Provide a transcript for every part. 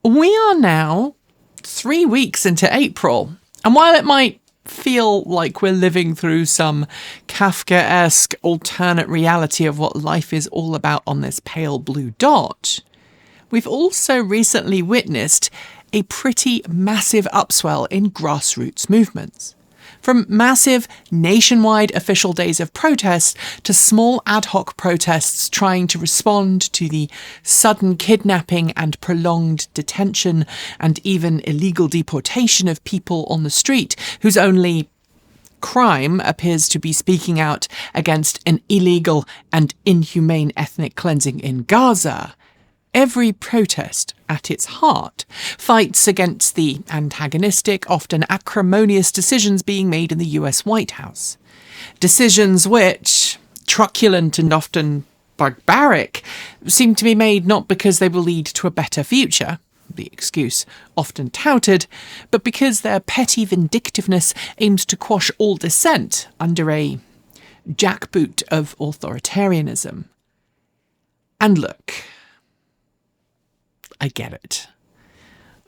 We are now 3 weeks into April, and while it might feel like we're living through some Kafkaesque alternate reality of what life is all about on this pale blue dot, we've also recently witnessed a pretty massive upswell in grassroots movements. From massive nationwide official days of protest to small ad hoc protests trying to respond to the sudden kidnapping and prolonged detention and even illegal deportation of people on the street whose only crime appears to be speaking out against an illegal and inhumane ethnic cleansing in Gaza. Every protest, at its heart, fights against the antagonistic, often acrimonious decisions being made in the US White House. Decisions which, truculent and often barbaric, seem to be made not because they will lead to a better future, the excuse often touted, but because their petty vindictiveness aims to quash all dissent under a jackboot of authoritarianism. And look, I get it.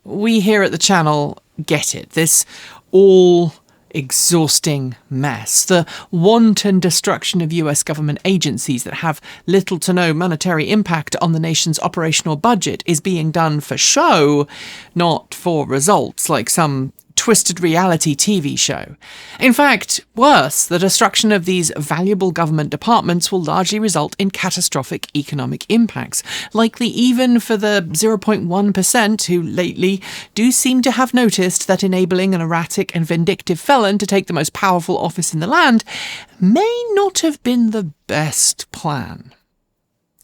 We here at the channel get it. This all-exhausting mess, the wanton destruction of US government agencies that have little to no monetary impact on the nation's operational budget is being done for show, not for results, like some twisted reality TV show. In fact, worse, the destruction of these valuable government departments will largely result in catastrophic economic impacts, likely even for the 0.1% who lately do seem to have noticed that enabling an erratic and vindictive felon to take the most powerful office in the land may not have been the best plan.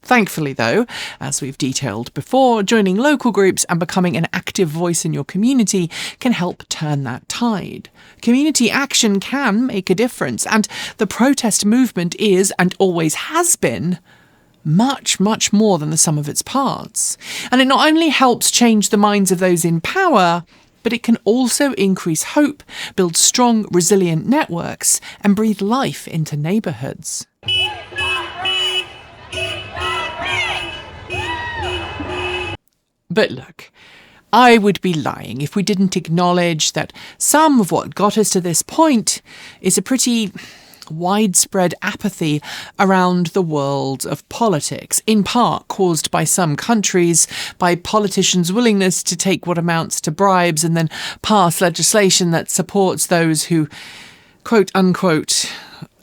Thankfully, though, as we've detailed before, joining local groups and becoming an active voice in your community can help turn that tide. Community action can make a difference, and the protest movement is, and always has been, much, much more than the sum of its parts. And it not only helps change the minds of those in power, but it can also increase hope, build strong, resilient networks, and breathe life into neighbourhoods. But look, I would be lying if we didn't acknowledge that some of what got us to this point is a pretty widespread apathy around the world of politics, in part caused by some countries, by politicians' willingness to take what amounts to bribes and then pass legislation that supports those who, quote-unquote,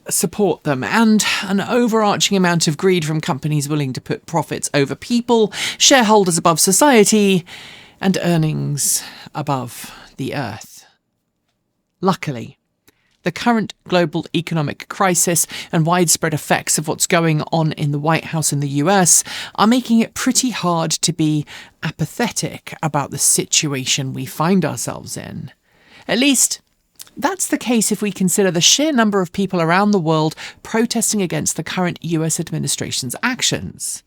support them, and an overarching amount of greed from companies willing to put profits over people, shareholders above society, and earnings above the earth. Luckily, the current global economic crisis and widespread effects of what's going on in the White House in the US are making it pretty hard to be apathetic about the situation we find ourselves in. At least, that's the case if we consider the sheer number of people around the world protesting against the current US administration's actions.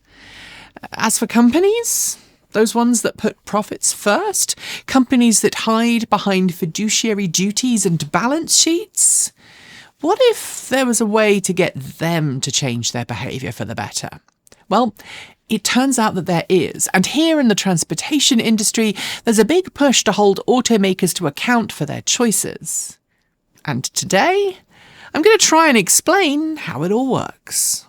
As for companies, those ones that put profits first, companies that hide behind fiduciary duties and balance sheets, what if there was a way to get them to change their behaviour for the better? Well, it turns out that there is, and here in the transportation industry, there's a big push to hold automakers to account for their choices. And today, I'm going to try and explain how it all works.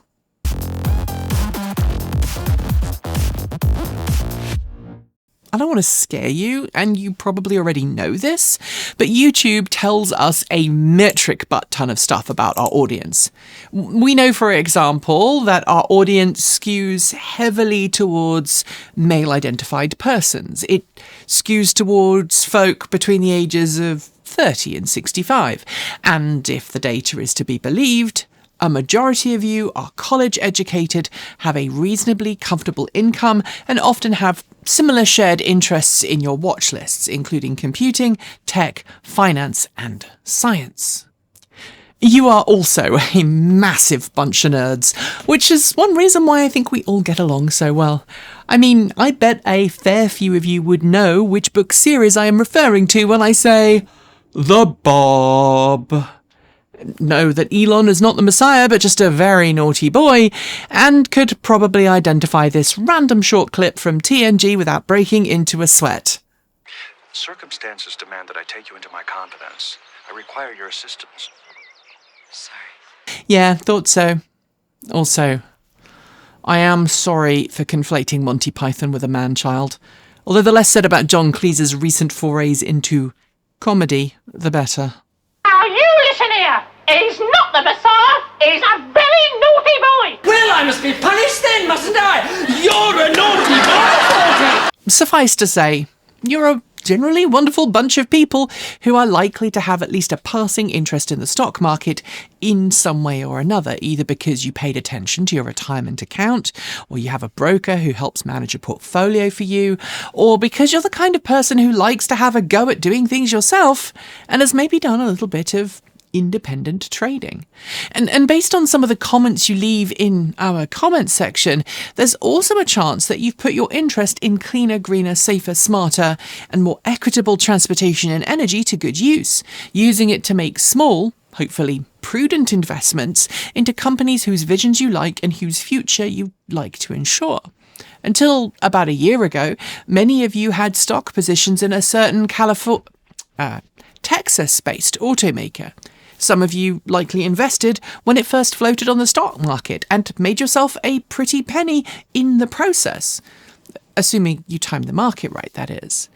I don't want to scare you, and you probably already know this, but YouTube tells us a metric butt ton of stuff about our audience. We know, for example, that our audience skews heavily towards male-identified persons. It skews towards folk between the ages of 30 and 65. And if the data is to be believed, a majority of you are college-educated, have a reasonably comfortable income, and often have similar shared interests in your watch lists, including computing, tech, finance, and science. You are also a massive bunch of nerds, which is one reason why I think we all get along so well. I mean, I bet a fair few of you would know which book series I am referring to when I say The Bob. know that Elon is not the Messiah, but just a very naughty boy, and could probably identify this random short clip from TNG without breaking into a sweat. Circumstances demand that I take you into my confidence. I require your assistance. Sorry. Yeah, thought so. Also, I am sorry for conflating Monty Python with a man-child, although the less said about John Cleese's recent forays into comedy, the better. Now you listen here. He's not the Messiah. He's a very naughty boy. Well, I must be punished then, mustn't I? You're a naughty boy, Suffice to say, you're a generally wonderful bunch of people who are likely to have at least a passing interest in the stock market in some way or another, either because you paid attention to your retirement account, or you have a broker who helps manage a portfolio for you, or because you're the kind of person who likes to have a go at doing things yourself and has maybe done a little bit of independent trading. And based on some of the comments you leave in our comments section, there's also a chance that you've put your interest in cleaner, greener, safer, smarter, and more equitable transportation and energy to good use, using it to make small, hopefully prudent investments into companies whose visions you like and whose future you like to ensure. Until about a year ago, many of you had stock positions in a certain Texas-based automaker. Some of you likely invested when it first floated on the stock market and made yourself a pretty penny in the process. Assuming you timed the market right, that is.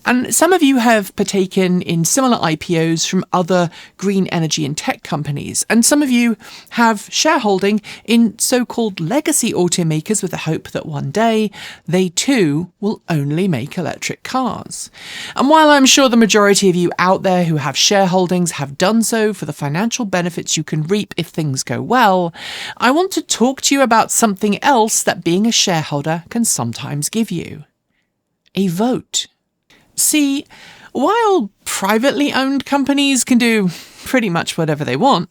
And some of you have partaken in similar IPOs from other green energy and tech companies, and some of you have shareholding in so-called legacy automakers with the hope that one day they too will only make electric cars. And while I'm sure the majority of you out there who have shareholdings have done so for the financial benefits you can reap if things go well, I want to talk to you about something else that being a shareholder can sometimes give you. A vote. See, while privately owned companies can do pretty much whatever they want,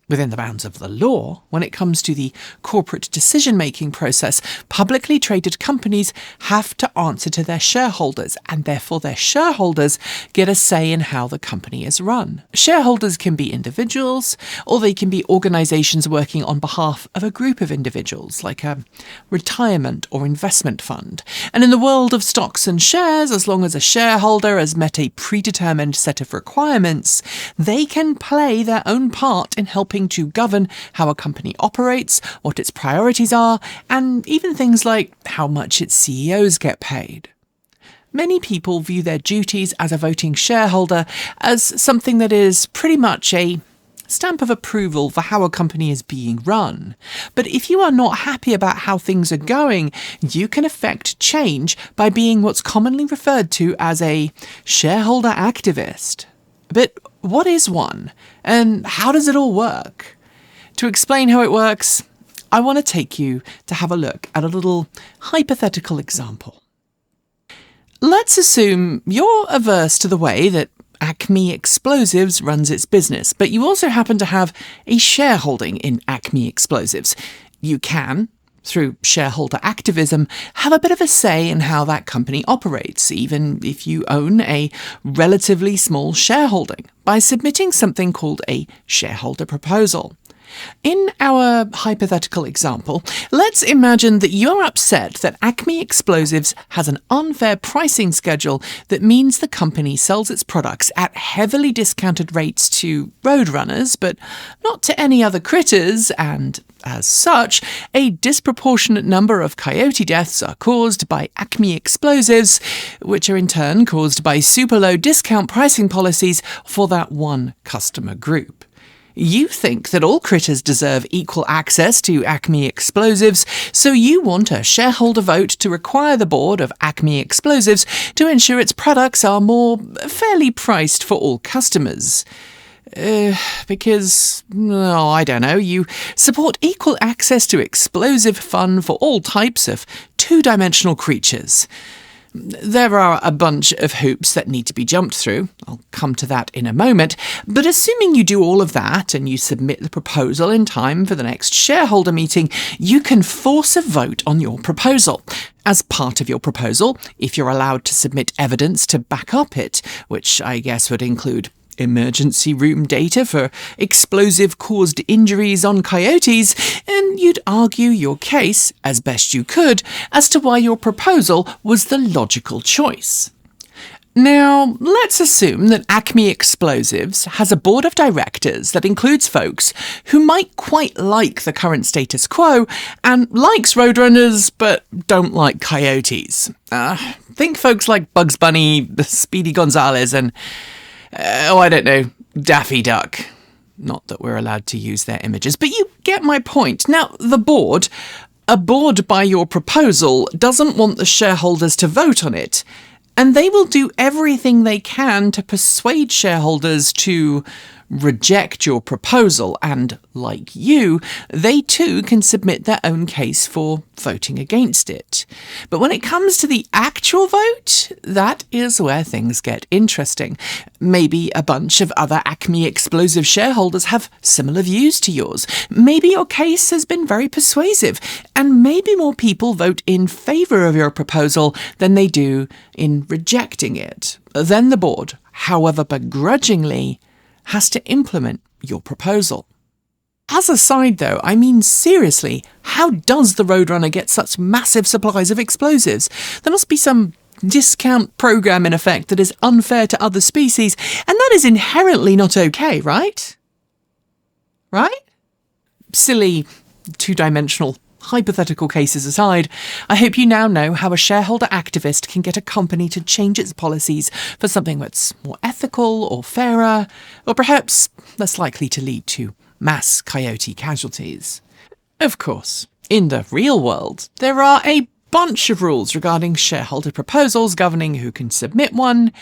within the bounds of the law, when it comes to the corporate decision-making process, publicly traded companies have to answer to their shareholders, and therefore their shareholders get a say in how the company is run. Shareholders can be individuals, or they can be organisations working on behalf of a group of individuals, like a retirement or investment fund. And in the world of stocks and shares, as long as a shareholder has met a predetermined set of requirements, they can play their own part in helping to govern how a company operates, what its priorities are, and even things like how much its CEOs get paid. Many people view their duties as a voting shareholder as something that is pretty much a stamp of approval for how a company is being run. But if you are not happy about how things are going, you can affect change by being what's commonly referred to as a shareholder activist. But what is one, and how does it all work? To explain how it works, I want to take you to have a look at a little hypothetical example. Let's assume you're averse to the way that ACME Explosives runs its business, but you also happen to have a shareholding in ACME Explosives. You can, through shareholder activism, have a bit of a say in how that company operates, even if you own a relatively small shareholding, by submitting something called a shareholder proposal. In our hypothetical example, let's imagine that you're upset that ACME Explosives has an unfair pricing schedule that means the company sells its products at heavily discounted rates to roadrunners, but not to any other critters, and as such, a disproportionate number of coyote deaths are caused by ACME Explosives, which are in turn caused by super low discount pricing policies for that one customer group. You think that all critters deserve equal access to ACME Explosives, so you want a shareholder vote to require the board of ACME Explosives to ensure its products are more fairly priced for all customers. Because, I don't know, you support equal access to explosive fun for all types of two-dimensional creatures. There are a bunch of hoops that need to be jumped through. I'll come to that in a moment. But assuming you do all of that and you submit the proposal in time for the next shareholder meeting, you can force a vote on your proposal. As part of your proposal, if you're allowed to submit evidence to back up it, which I guess would include emergency room data for explosive-caused injuries on coyotes, and you'd argue your case, as best you could, as to why your proposal was the logical choice. Now, let's assume that ACME Explosives has a board of directors that includes folks who might quite like the current status quo and likes roadrunners but don't like coyotes. Think folks like Bugs Bunny, Speedy Gonzales and, I don't know, Daffy Duck. Not that we're allowed to use their images, but you get my point. Now, the board, abhorred by your proposal, doesn't want the shareholders to vote on it, and they will do everything they can to persuade shareholders to reject your proposal, and, like you, they too can submit their own case for voting against it. But when it comes to the actual vote, that is where things get interesting. Maybe a bunch of other ACME Explosive shareholders have similar views to yours. Maybe your case has been very persuasive, and maybe more people vote in favour of your proposal than they do in rejecting it. Then the board, however begrudgingly, has to implement your proposal. As a side though, I mean seriously, how does the Roadrunner get such massive supplies of explosives? There must be some discount program in effect that is unfair to other species, and that is inherently not okay, right? Right? Silly, two-dimensional, hypothetical cases aside, I hope you now know how a shareholder activist can get a company to change its policies for something that's more ethical or fairer, or perhaps less likely to lead to mass coyote casualties. Of course, in the real world, there are a bunch of rules regarding shareholder proposals governing who can submit one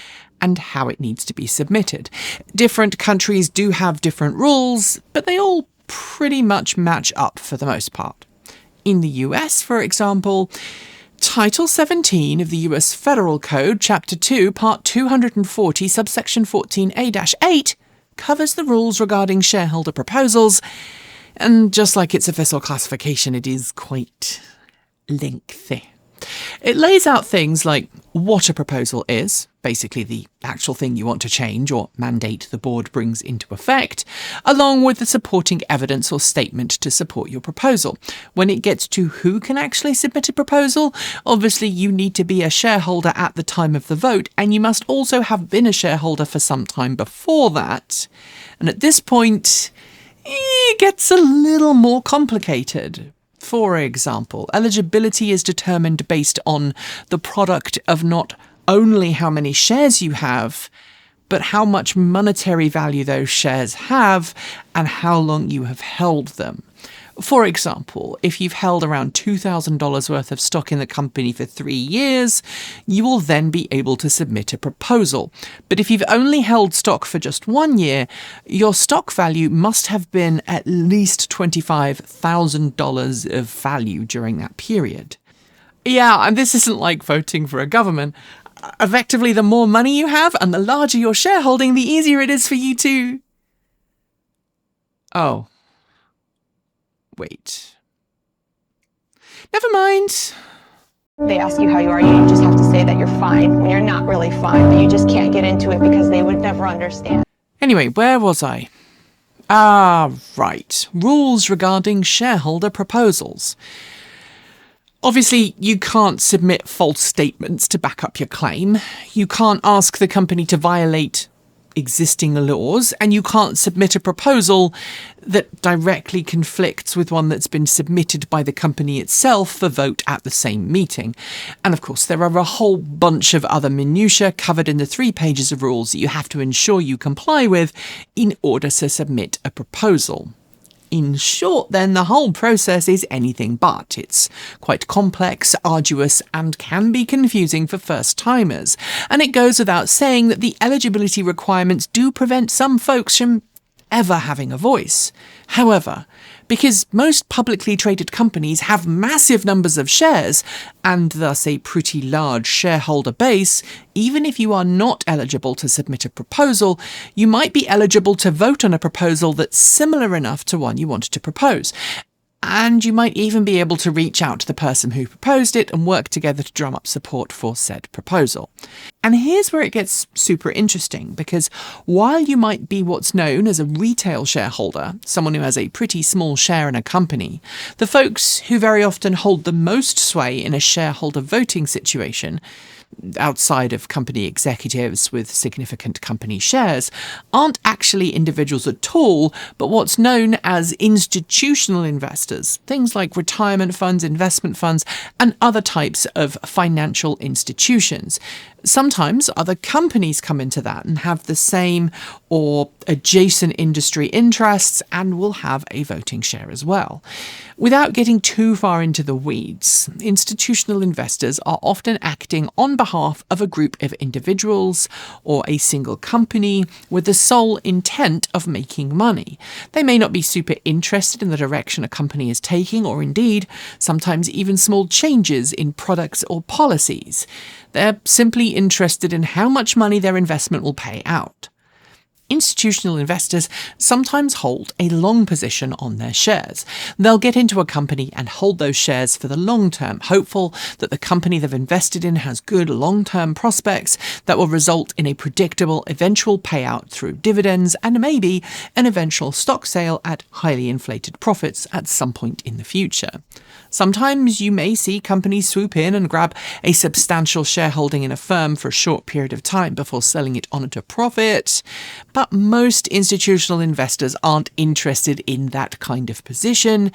and how it needs to be submitted. Different countries do have different rules, but they all pretty much match up for the most part. In the US, for example, Title 17 of the US Federal Code, Chapter 2, Part 240, Subsection 14A-8, covers the rules regarding shareholder proposals, and just like its official classification, it is quite lengthy. It lays out things like what a proposal is, basically the actual thing you want to change or mandate the board brings into effect, along with the supporting evidence or statement to support your proposal. When it gets to who can actually submit a proposal, obviously you need to be a shareholder at the time of the vote, and you must also have been a shareholder for some time before that. And at this point, it gets a little more complicated. For example, eligibility is determined based on the product of not only how many shares you have, but how much monetary value those shares have and how long you have held them. For example, if you've held around $2,000 worth of stock in the company for 3 years, you will then be able to submit a proposal. But if you've only held stock for just 1 year, your stock value must have been at least $25,000 of value during that period. Yeah, and this isn't like voting for a government. Effectively, the more money you have and the larger your shareholding, the easier it is for you to... Oh. Wait. Never mind. They ask you how you are, you just have to say that you're fine when you're not really fine, but you just can't get into it because they would never understand. Anyway, where was I? Right. Rules regarding shareholder proposals. Obviously, you can't submit false statements to back up your claim. You can't ask the company to violate existing laws, and you can't submit a proposal that directly conflicts with one that's been submitted by the company itself for vote at the same meeting. And of course, there are a whole bunch of other minutiae covered in the 3 pages of rules that you have to ensure you comply with in order to submit a proposal. In short, then, the whole process is anything but. It's quite complex, arduous, and can be confusing for first-timers. And it goes without saying that the eligibility requirements do prevent some folks from ever having a voice. However, because most publicly traded companies have massive numbers of shares, and thus a pretty large shareholder base, even if you are not eligible to submit a proposal, you might be eligible to vote on a proposal that's similar enough to one you wanted to propose. and you might even be able to reach out to the person who proposed it and work together to drum up support for said proposal. And here's where it gets super interesting, because while you might be what's known as a retail shareholder, someone who has a pretty small share in a company, the folks who very often hold the most sway in a shareholder voting situation, outside of company executives with significant company shares, aren't actually individuals at all, but what's known as institutional investors, things like retirement funds, investment funds, and other types of financial institutions. Sometimes other companies come into that and have the same or adjacent industry interests and will have a voting share as well. Without getting too far into the weeds, institutional investors are often acting on behalf of a group of individuals or a single company with the sole intent of making money. They may not be super interested in the direction a company is taking, or indeed, sometimes even small changes in products or policies. They're simply interested in how much money their investment will pay out. Institutional investors sometimes hold a long position on their shares. They'll get into a company and hold those shares for the long term, hopeful that the company they've invested in has good long-term prospects that will result in a predictable eventual payout through dividends and maybe an eventual stock sale at highly inflated profits at some point in the future. Sometimes you may see companies swoop in and grab a substantial shareholding in a firm for a short period of time before selling it on at a profit. But most institutional investors aren't interested in that kind of position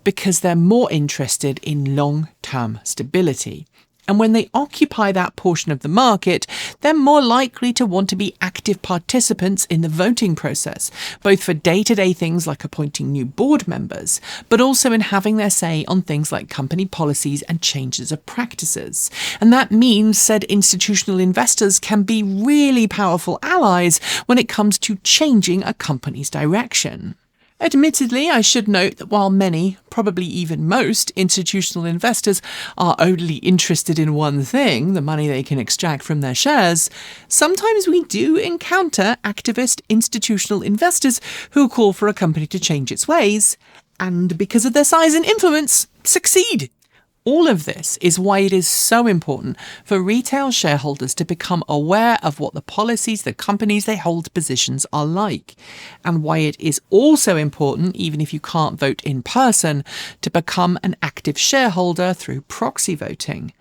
because they're more interested in long-term stability. And when they occupy that portion of the market, they're more likely to want to be active participants in the voting process, both for day-to-day things like appointing new board members, but also in having their say on things like company policies and changes of practices. And that means said institutional investors can be really powerful allies when it comes to changing a company's direction. Admittedly, I should note that while many, probably even most, institutional investors are only interested in one thing, the money they can extract from their shares, sometimes we do encounter activist institutional investors who call for a company to change its ways, and because of their size and influence, succeed. All of this is why it is so important for retail shareholders to become aware of what the policies, the companies they hold positions are like, and why it is also important, even if you can't vote in person, to become an active shareholder through proxy voting.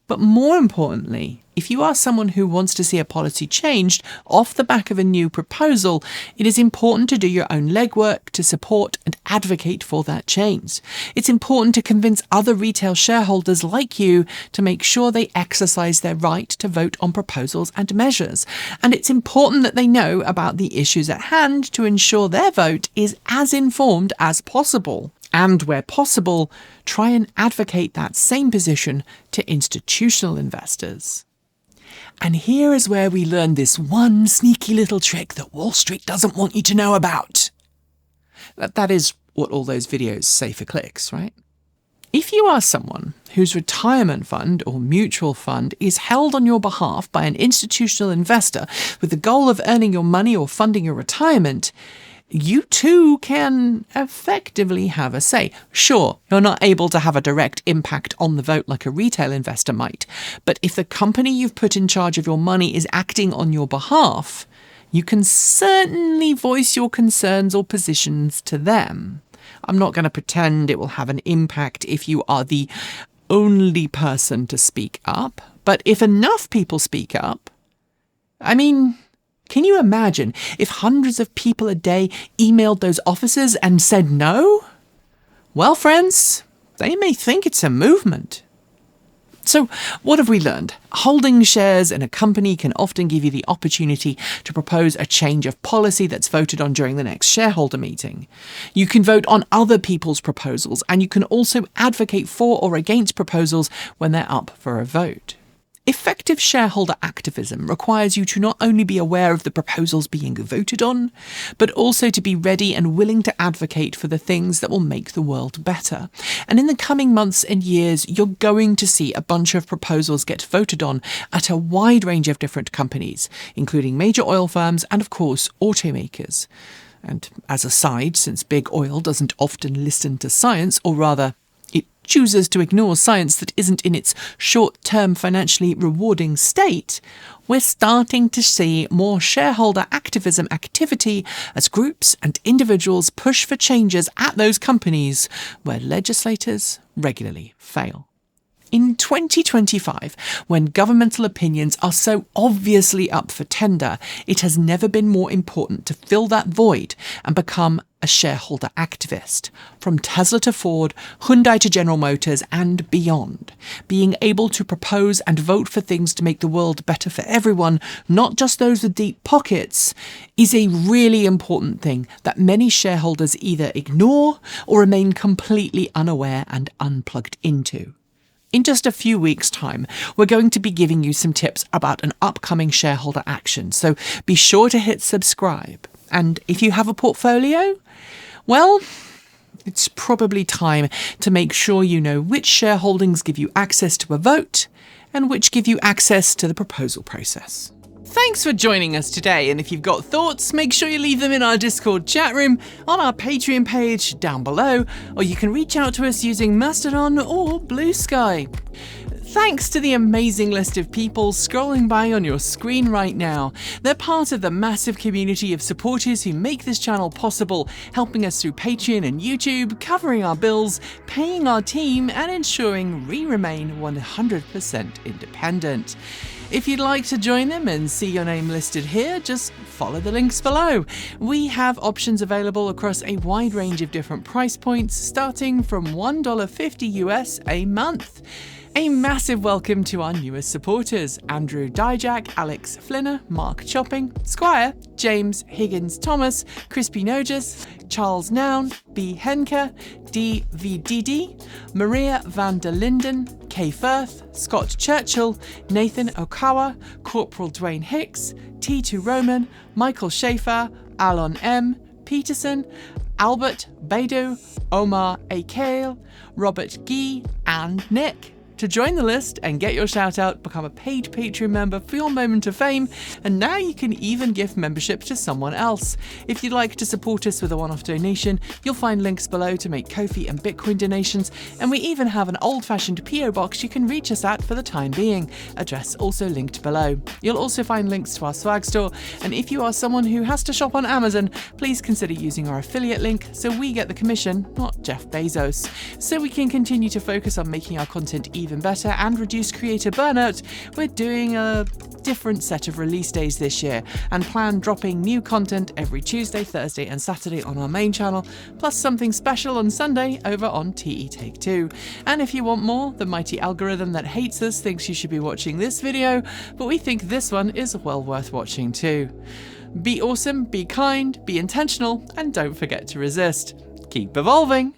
But more importantly, if you are someone who wants to see a policy changed off the back of a new proposal, it is important to do your own legwork to support and advocate for that change. It's important to convince other retail shareholders like you to make sure they exercise their right to vote on proposals and measures. And it's important that they know about the issues at hand to ensure their vote is as informed as possible. And where possible, try and advocate that same position to institutional investors. And here is where we learn this one sneaky little trick that Wall Street doesn't want you to know about. That is what all those videos say for clicks, right? If you are someone whose retirement fund or mutual fund is held on your behalf by an institutional investor with the goal of earning your money or funding your retirement, you too can effectively have a say. Sure, you're not able to have a direct impact on the vote like a retail investor might, but if the company you've put in charge of your money is acting on your behalf, you can certainly voice your concerns or positions to them. I'm not going to pretend it will have an impact if you are the only person to speak up, but if enough people speak up, can you imagine if hundreds of people a day emailed those offices and said no? Well, friends, they may think it's a movement. So, what have we learned? Holding shares in a company can often give you the opportunity to propose a change of policy that's voted on during the next shareholder meeting. You can vote on other people's proposals, and you can also advocate for or against proposals when they're up for a vote. Effective shareholder activism requires you to not only be aware of the proposals being voted on, but also to be ready and willing to advocate for the things that will make the world better. And in the coming months and years, you're going to see a bunch of proposals get voted on at a wide range of different companies, including major oil firms and, of course, automakers. And as a side, since big oil doesn't often listen to science, or rather, it chooses to ignore science that isn't in its short-term financially rewarding state, we're starting to see more shareholder activism activity as groups and individuals push for changes at those companies where legislators regularly fail. In 2025, when governmental opinions are so obviously up for tender, it has never been more important to fill that void and become a shareholder activist. From Tesla to Ford, Hyundai to General Motors, and beyond. Being able to propose and vote for things to make the world better for everyone, not just those with deep pockets, is a really important thing that many shareholders either ignore or remain completely unaware and unplugged into. In just a few weeks' time, we're going to be giving you some tips about an upcoming shareholder action, so be sure to hit subscribe. And if you have a portfolio, well, it's probably time to make sure you know which shareholdings give you access to a vote and which give you access to the proposal process. Thanks for joining us today, and if you've got thoughts, make sure you leave them in our Discord chat room, on our Patreon page down below, or you can reach out to us using Mastodon or Blue Sky. Thanks to the amazing list of people scrolling by on your screen right now. They're part of the massive community of supporters who make this channel possible, helping us through Patreon and YouTube, covering our bills, paying our team, and ensuring we remain 100% independent. If you'd like to join them and see your name listed here, just follow the links below. We have options available across a wide range of different price points, starting from $1.50 US a month. A massive welcome to our newest supporters: Andrew Dijak, Alex Flinner, Mark Chopping, Squire, James Higgins Thomas, Crispy Noges, Charles Noun, B. Henke, DVDD, Maria van der Linden, Kay Firth, Scott Churchill, Nathan Okawa, Corporal Dwayne Hicks, T2 Roman, Michael Schaefer, Alon M, Peterson, Albert Beidou, Omar A. Kale, Robert Gee, and Nick. To join the list and get your shout out, become a paid Patreon member for your moment of fame, and now you can even gift membership to someone else. If you'd like to support us with a one-off donation, you'll find links below to make Ko-fi and Bitcoin donations, and we even have an old-fashioned PO box you can reach us at for the time being, address also linked below. You'll also find links to our swag store, and if you are someone who has to shop on Amazon, please consider using our affiliate link so we get the commission, not Jeff Bezos. So we can continue to focus on making our content even better and reduce creator burnout, we're doing a different set of release days this year and plan dropping new content every Tuesday, Thursday and Saturday on our main channel, plus something special on Sunday over on TE Take 2. And if you want more, the mighty algorithm that hates us thinks you should be watching this video, but we think this one is well worth watching too. Be awesome, be kind, be intentional, and don't forget to resist. Keep evolving!